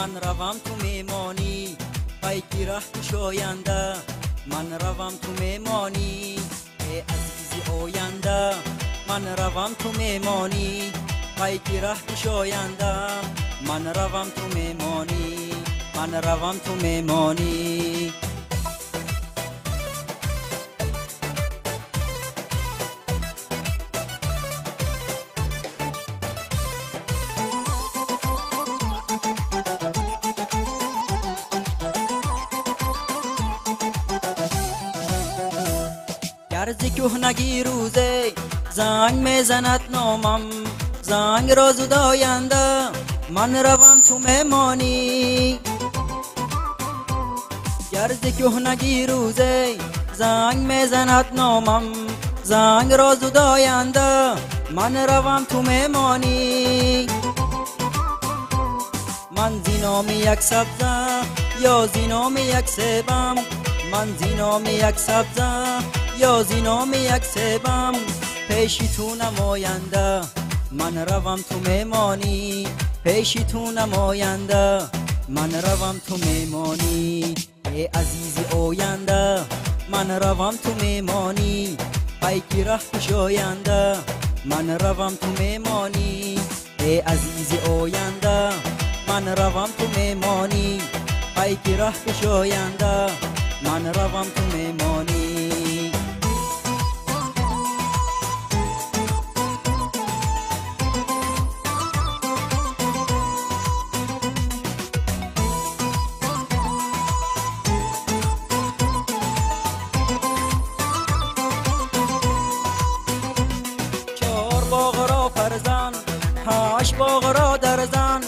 من روم تو میمانی پیکی ره کشاینده من روم تو میمانی ای عزیز آینده من روم تو میمانی پیکی ره کشاینده من روم تو میمانی من روم تو میمانی گرز کهنگی روزه زنگ میزند نامم زنگ را زداینده من روم تو میمانی گرز کهنگی روزه زنگ میزند نامم زنگ را زداینده من روم تو میمانی من زینام یک سبزه یا زینام یک سیبم من زینام یک سبزه یا زینام یک سیبم پیشی تو نماینده من روم تو میمانی پیشی تو نماینده من روم تو میمانی ای عزیز آینده من روم تو میمانی پیکی ره کشاینده من روم تو میمانی ای عزیز آینده من روم تو میمانی پیکی ره کشاینده من روم تو میمانی فرزن هاش باغ را درزن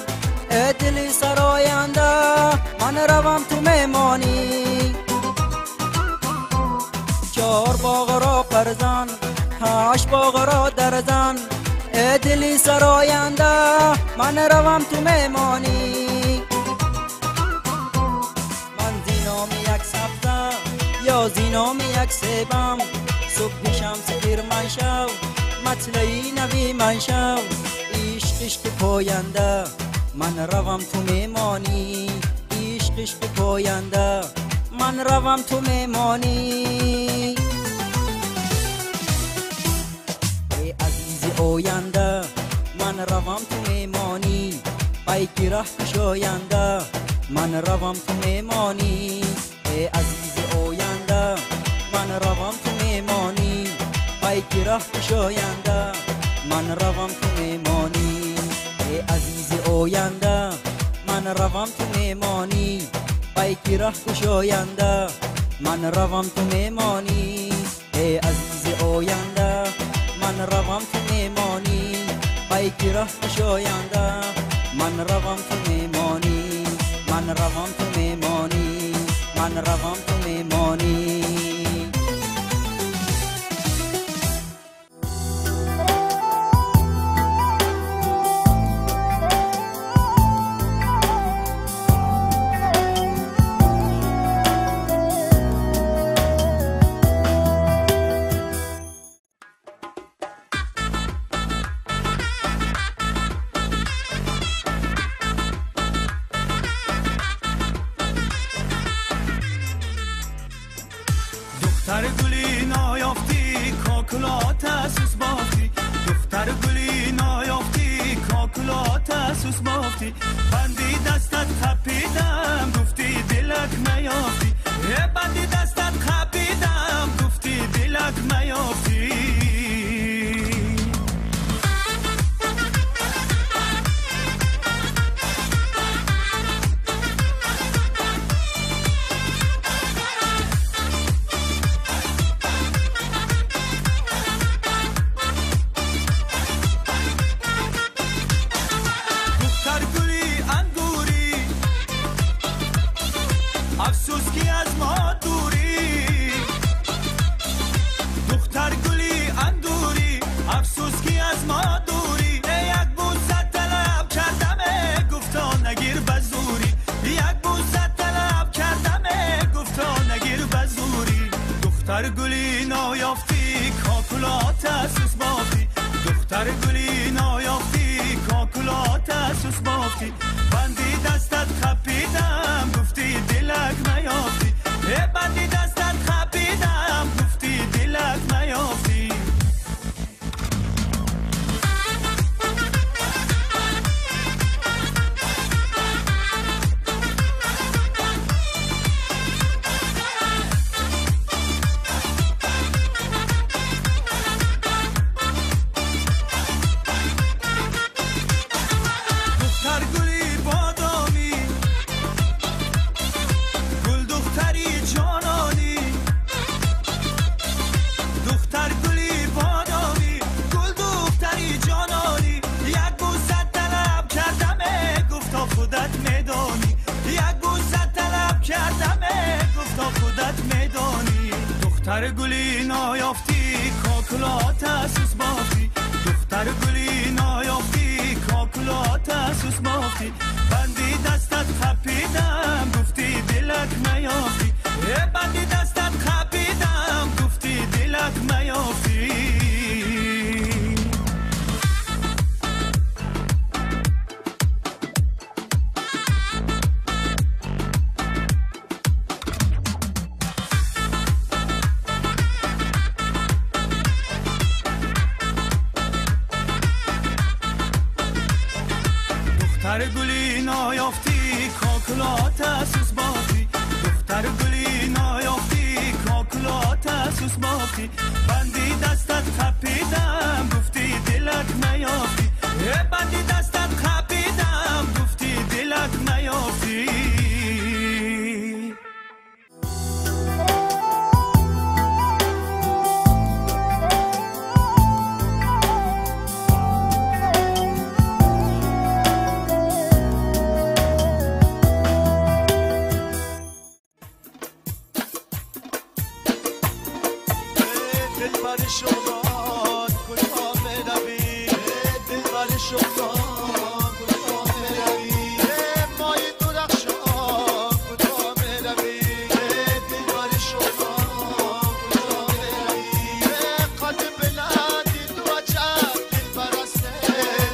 ای دلی سراینده من روم تو میمانی چار باغ را فرزن هاش باغ را درزن ای دلی سراینده من روم تو میمانی من زینام یک سبزه یا زینام یک سیبم صبح شمس گیر من شو مطلعی نبی من شو عشق عشق پاینده من روم تو میمانی عشق عشق پاینده من روم تو میمانی ای عزیز آینده من روم تو میمانی پیکی ره کشاینده من روم تو میمانی ای عزیز آینده من روم تو میمانی پیکی ره کشاینده من روم تو میمانی ای عزیز آینده من روم تو میمانی پیکی ره کشاینده من روم تو میمانی ای عزیز آینده من روم تو میمانی پیکی ره کشاینده من روم تو میمانی من روم تو میمانی من روم تو میمانی دختر گلی نایافتی کاکلات سوس بافتی دختر گلی نایافتی کاکلات سوس بافتی بندی دستت خپیدم گفتی دلک میافتی بندی دستت خپیدم گفتی دلک میافتی افسوس که از ما دوری دختر گلی اندوری افسوس که از ما دوری یک بوسه طلب کردم گفتا نگیر بزوری یک بوسه طلب کردم گفتا نگیر بزوری دختر گلی نایافتی کاکلات سوس بافتی دختر گلی نایافتی کاکلات سوس بافتی بندی دستت خب خپیدم گفتی دلک نیافتی بندی دستت خپیدم گفتی دلک نیافتی دختر گلی نایافتی کاکلات اسوس بافتی دختر گلی نایافتی کاکلات اسوس بافتی بندی دستت خپیدم گفتی دلک نیافتی بندی دستت خپیدم گفتی دلک نیافتی دختر گلی نایافتی کاکلات اسوس بافتی دختر گلی نایافتی کاکلات اسوس بافتی بندی دستت خپیدم گفتی دلک نیافتی بندی دستت خپیدم گفتی دلک نیافتی دلبر شغلان کجا بروی دلبر شغلان کجا بروی مای درخشان کجا بروی دلبر شغلان کجا بروی قد بلندی تو عجب دلبر است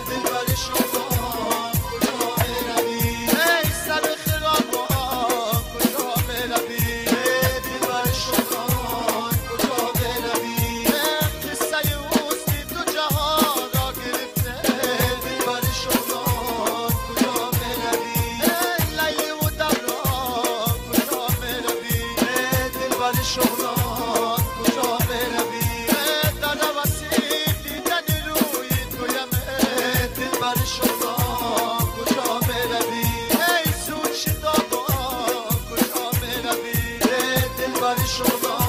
دلبر شغلان کجا بروی سر خرابان کجا بروی دلبر شغلان کجا بروی شغلان کجا بروی در وسیل دیدن روی تویمه دلبر شغلان کجا بروی ای زود شتابان کجا بروی دلبر شغلان